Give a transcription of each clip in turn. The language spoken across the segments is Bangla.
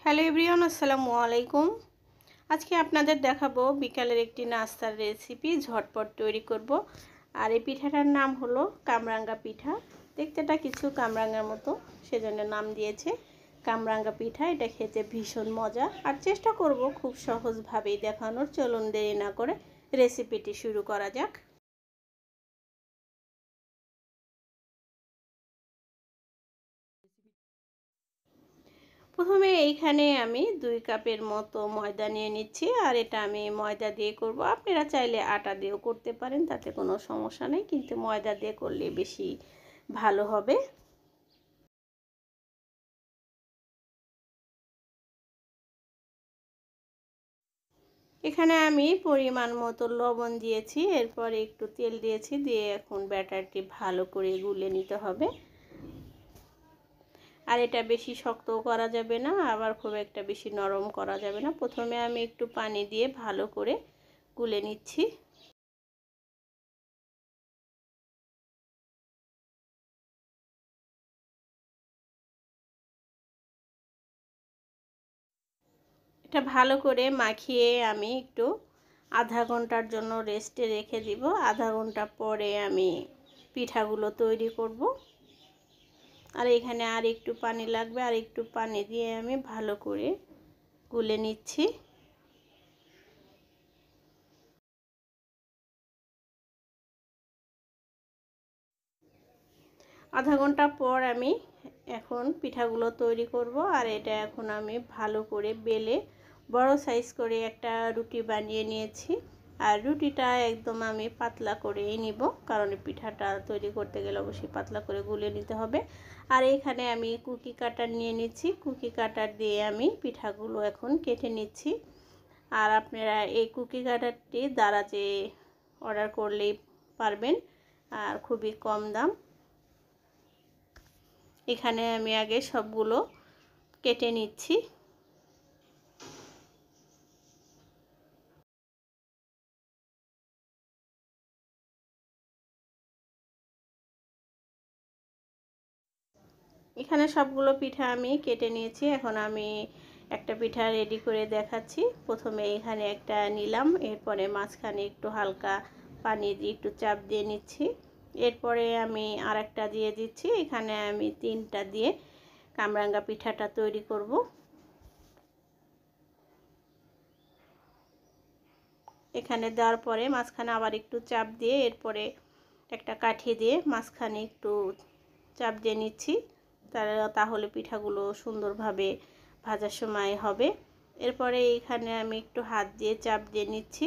হ্যালো এভরিওয়ান, আসসালামু আলাইকুম। আজকে আপনাদের দেখাবো বিকালের একটি নাস্তার রেসিপি ঝটপট তৈরি করব। আর এই পিঠাটার নাম হলো কামরাঙ্গা পিঠা। দেখতেটা কিছু কামরাঙ্গার মতো, সেজন্য নাম দিয়েছে কামরাঙ্গা পিঠা। এটা খেতে ভীষণ মজা, আর চেষ্টা করব খুব সহজভাবেই দেখানোর। চলুন দেরি না করে রেসিপিটি শুরু করা যাক। প্রথমে এইখানে আমি 2 কাপের মতো ময়দা নিয়ে নিচ্ছি, আর এটা আমি ময়দা দিয়ে করব। আপনারা চাইলে আটা দিয়েও করতে পারেন, তাতে কোনো সমস্যা নেই, কিন্তু ময়দা দিয়ে করলে বেশি ভালো হবে। এখানে আমি পরিমাণ মতো লবণ দিয়েছি, এরপরে একটু তেল দিয়েছি, দিয়ে এখন ব্যাটারটি ভালো করে গুলে নিতে হবে। আর এটা বেশি শক্তও করা যাবে না, আবার খুব একটা বেশি নরম করা যাবে না। প্রথমে আমি একটু পানি দিয়ে ভালো করে গুলে নিচ্ছি। এটা ভালো করে মাখিয়ে আমি একটু আধা ঘন্টার জন্য রেস্টে রেখে দিব। আধা ঘন্টা পরে আমি পিঠাগুলো তৈরি করব। আর এখানে আর একটু পানি লাগবে, আর একটু পানি দিয়ে আমি ভালো করে গুলে নিচ্ছি। আধা ঘন্টা পর আমি এখন পিঠাগুলো তৈরি করব। আর এটা এখন আমি ভালো করে বেলে বড় সাইজ করে একটা রুটি বানিয়ে নিয়েছি। আর রুটিটা একদম আমি পাতলা করেই নিব, কারণ পিঠাটা তৈরি করতে গেলে অবশ্যই পাতলা করে গুলে নিতে হবে। আর এখানে আমি কুকি কাটার নিয়ে নিচ্ছি। কুকি কাটার দিয়ে আমি পিঠাগুলো এখন কেটে নিচ্ছি। আর আপনারা এই কুকি কাটারটি দারাজে অর্ডার করলেই পারবেন, আর খুবই কম দাম। এখানে আমি আগে সবগুলো কেটে নিচ্ছি। এখানে সবগুলো পিঠা আমি কেটে নিয়েছি। এখন আমি একটা পিঠা রেডি করে দেখাচ্ছি। প্রথমে এখানে একটা নিলাম, এরপরে মাঝখানে একটু হালকা পানি দিয়ে একটু চাপ দিয়ে নিচ্ছি। এরপরে আমি আরেকটা দিয়ে দিচ্ছি। এখানে আমি 3টা দিয়ে কামরাঙ্গা পিঠাটা তৈরি করব। এখানে দেওয়ার পরে মাঝখানে আবার একটু চাপ দিয়ে, এরপরে একটা কাঠি দিয়ে মাঝখানে একটু চাপ দিয়ে নিচ্ছি। তাহলে পিঠাগুলো সুন্দরভাবে ভাজার সময় হবে। এরপরে এখানে আমি একটু হাত দিয়ে চাপ দিয়ে নিচ্ছি।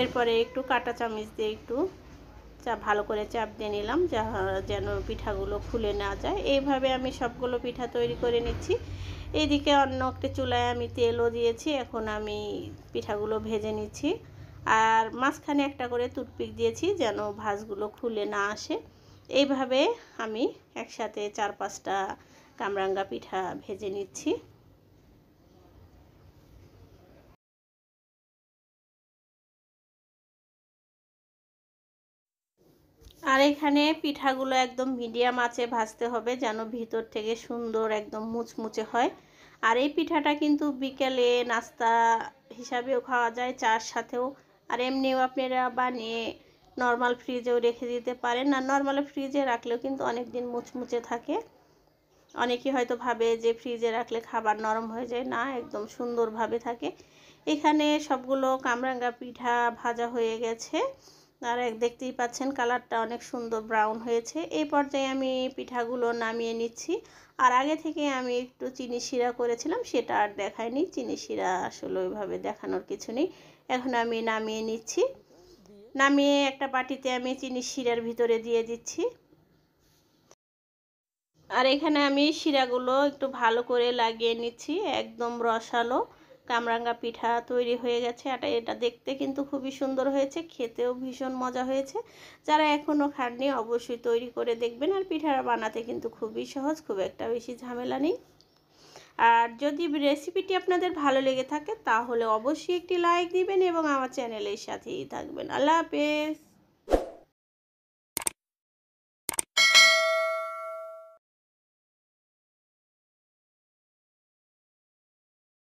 এরপরে একটু কাঁটা চামচ দিয়ে একটু ভালো করে চাপ দিয়ে নিলাম, যেন পিঠাগুলো খুলে না যায়। এইভাবে আমি সবগুলো পিঠা তৈরি করে নিচ্ছি। এইদিকে অন্য একটা চুলায় আমি তেলও দিয়েছি। এখন আমি পিঠাগুলো ভেজে নিচ্ছি। আর মাঝখানে একটা করে টুথপিক দিয়েছি, যেন ভাঁজগুলো খুলে না আসে। এইভাবে আমি একসাথে 4-5টা কামরাঙ্গা পিঠা ভেজে নিচ্ছি। আর এখানে পিঠাগুলো একদম মিডিয়াম আঁচে ভাজতে হবে, যেন ভিতর থেকে সুন্দর একদম মুচমুচে হয়। আর এই পিঠাটা কিন্তু বিকেলে নাস্তা হিসাবেও খাওয়া যায়, চার সাথেও। আর এমনিও আপনারা বানিয়ে নর্মাল ফ্রিজেও রেখে দিতে পারেন। আর নর্মাল ফ্রিজে রাখলেও কিন্তু অনেক দিন মুচমুচে থাকে। অনেকেই হয়তো ভাবে যে ফ্রিজে রাখলে খাবার নরম হয়ে যায়, না, একদম সুন্দরভাবে থাকে। এখানে সবগুলো কামরাঙ্গা পিঠা ভাজা হয়ে গেছে। আর দেখতেই পাচ্ছেন কালারটা অনেক সুন্দর ব্রাউন হয়েছে। এই পর্যায়ে আমি পিঠাগুলো নামিয়ে নিচ্ছি। আর আগে থেকে আমি একটু চিনি শিরা করেছিলাম, সেটা আর দেখাইনি। চিনি শিরা আসলে ওইভাবে দেখানোর কিছু নেই। এখন আমি নামিয়ে নিচ্ছি। নামিয়ে একটা বাটিতে আমি চিনি শিরার ভিতরে দিয়ে দিচ্ছি। আর এখানে আমি শিরাগুলো একটু ভালো করে লাগিয়ে নিচ্ছি। একদম রসালো কামরাঙ্গা পিঠা তৈরি হয়ে গেছে। এটা দেখতে কিন্তু খুবই সুন্দর হয়েছে, খেতেও ভীষণ মজা হয়েছে। যারা এখনও খাননি অবশ্যই তৈরি করে দেখবেন। আর পিঠাটা বানাতে কিন্তু খুবই সহজ, খুব একটা বেশি ঝামেলা নেই। আর যদি রেসিপিটি আপনাদের ভালো লেগে থাকে তাহলে অবশ্যই একটি লাইক দিবেন এবং আমার চ্যানেলের সাথেই থাকবেন। আল্লাহ হাফেজ।